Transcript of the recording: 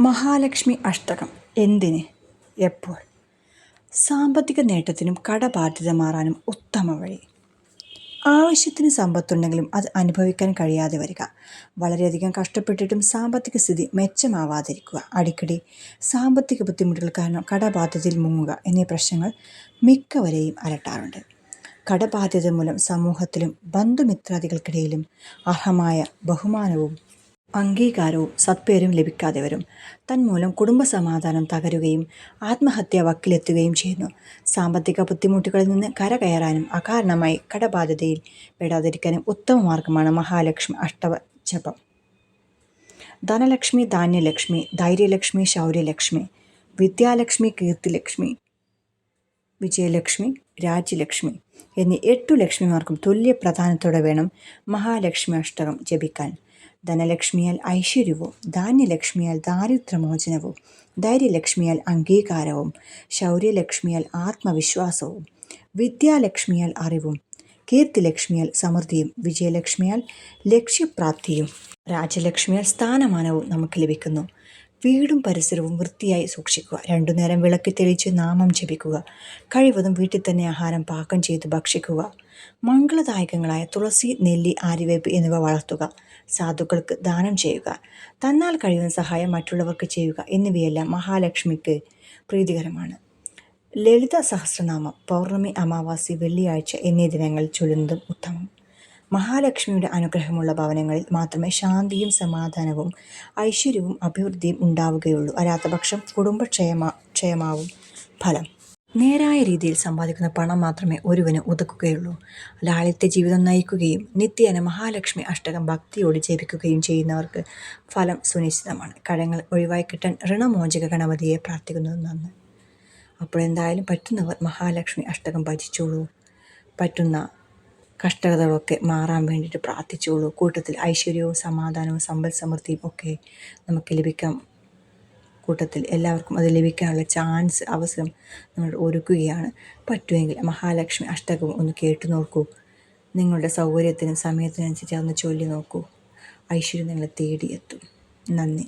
മഹാലക്ഷ്മി അഷ്ടകം എന്തിന്, എപ്പോൾ? സാമ്പത്തിക നേട്ടത്തിനും കടബാധ്യത മാറാനും ഉത്തമ വഴി. ആവശ്യത്തിന് സമ്പത്തുണ്ടെങ്കിലും അത് അനുഭവിക്കാൻ കഴിയാതെ വരിക, വളരെയധികം കഷ്ടപ്പെട്ടിട്ടും സാമ്പത്തിക സ്ഥിതി മെച്ചമാവാതിരിക്കുക, അടിക്കടി സാമ്പത്തിക ബുദ്ധിമുട്ടുകൾ കാരണം കടബാധ്യതയിൽ മുങ്ങുക എന്നീ പ്രശ്നങ്ങൾ മിക്കവരെയും അലട്ടാറുണ്ട്. കടബാധ്യത മൂലം സമൂഹത്തിലും ബന്ധുമിത്രാദികൾക്കിടയിലും അർഹമായ ബഹുമാനവും അംഗീകാരവും സത്പേരും ലഭിക്കാതെ വരും. തന്മൂലം കുടുംബസമാധാനം തകരുകയും ആത്മഹത്യാ വക്കിലെത്തുകയും ചെയ്യുന്നു. സാമ്പത്തിക ബുദ്ധിമുട്ടുകളിൽ നിന്ന് കരകയറാനും അകാരണമായി കടബാധ്യതയിൽ പെടാതിരിക്കാനും ഉത്തമ മാർഗമാണ് മഹാലക്ഷ്മി അഷ്ടക ജപം. ധനലക്ഷ്മി, ധാന്യലക്ഷ്മി, ധൈര്യലക്ഷ്മി, ശൗര്യലക്ഷ്മി, വിദ്യാലക്ഷ്മി, കീർത്തിലക്ഷ്മി, വിജയലക്ഷ്മി, രാജ്യലക്ഷ്മി എന്നീ 8 ലക്ഷ്മിമാർക്കും തുല്യ പ്രാധാന്യത്തോടെ വേണം മഹാലക്ഷ്മി അഷ്ടകം ജപിക്കാൻ. ധനലക്ഷ്മിയാൽ ഐശ്വര്യവും, ധാന്യലക്ഷ്മിയാൽ ദാരിദ്ര്യമോചനവും, ധൈര്യലക്ഷ്മിയാൽ അംഗീകാരവും, ശൗര്യലക്ഷ്മിയാൽ ആത്മവിശ്വാസവും, വിദ്യാലക്ഷ്മിയാൽ അറിവും, കീർത്തിലക്ഷ്മിയാൽ സമൃദ്ധിയും, വിജയലക്ഷ്മിയാൽ ലക്ഷ്യപ്രാപ്തിയും, രാജലക്ഷ്മിയാൽ സ്ഥാനമാനവും നമുക്ക് ലഭിക്കുന്നു. വീടും പരിസരവും വൃത്തിയായി സൂക്ഷിക്കുക. 2 നേരം വിളക്ക് തെളിച്ച് നാമം ജപിക്കുക. കഴിവതും വീട്ടിൽ തന്നെ ആഹാരം പാകം ചെയ്ത് ഭക്ഷിക്കുക. മംഗളദായകങ്ങളായ തുളസി, നെല്ലി, ആര്യവേപ്പ് എന്നിവ വളർത്തുക. സാധുക്കൾക്ക് ദാനം ചെയ്യുക. തന്നാൽ കഴിയുന്ന സഹായം മറ്റുള്ളവർക്ക് ചെയ്യുക എന്നിവയെല്ലാം മഹാലക്ഷ്മിക്ക് പ്രീതികരമാണ്. ലളിത സഹസ്രനാമം പൗർണമി, അമാവാസി, വെള്ളിയാഴ്ച എന്നീ ദിനങ്ങളിൽ ചൊല്ലുന്നതും ഉത്തമം. മഹാലക്ഷ്മിയുടെ അനുഗ്രഹമുള്ള ഭവനങ്ങളിൽ മാത്രമേ ശാന്തിയും സമാധാനവും ഐശ്വര്യവും അഭിവൃദ്ധിയും ഉണ്ടാവുകയുള്ളൂ. അല്ലാത്തപക്ഷം ക്ഷയമാവും ഫലം. നേരായ രീതിയിൽ സമ്പാദിക്കുന്ന പണം മാത്രമേ ഒരുവന് ഉതകുകയുള്ളൂ. ലാളിത്യ ജീവിതം നയിക്കുകയും നിത്യേന മഹാലക്ഷ്മി അഷ്ടകം ഭക്തിയോട് ജപിക്കുകയും ചെയ്യുന്നവർക്ക് ഫലം സുനിശ്ചിതമാണ്. കടങ്ങൾ ഒഴിവായിക്കിട്ടാൻ ഋണമോചക ഗണപതിയെ പ്രാർത്ഥിക്കുന്നത് നന്ന്. അപ്പോൾ എന്തായാലും പറ്റുന്നവർ മഹാലക്ഷ്മി അഷ്ടകം ഭജിച്ചോളൂ. പറ്റുന്ന കഷ്ടതകളൊക്കെ മാറാൻ വേണ്ടിയിട്ട് പ്രാർത്ഥിച്ചോളൂ. കൂട്ടത്തിൽ ഐശ്വര്യവും സമാധാനവും സമ്പൽ സമൃദ്ധിയും ഒക്കെ നമുക്ക് ലഭിക്കാം. കൂട്ടത്തിൽ എല്ലാവർക്കും അത് ലഭിക്കാനുള്ള അവസരം നമ്മൾ ഒരുക്കുകയാണ്. പറ്റുമെങ്കിൽ മഹാലക്ഷ്മി അഷ്ടകം ഒന്ന് കേട്ടു നോക്കൂ. നിങ്ങളുടെ സൗകര്യത്തിനും സമയത്തിനനുസരിച്ച് അതൊന്ന് ചൊല്ലി നോക്കൂ. ഐശ്വര്യം നിങ്ങളെ തേടിയെത്തും. നന്ദി.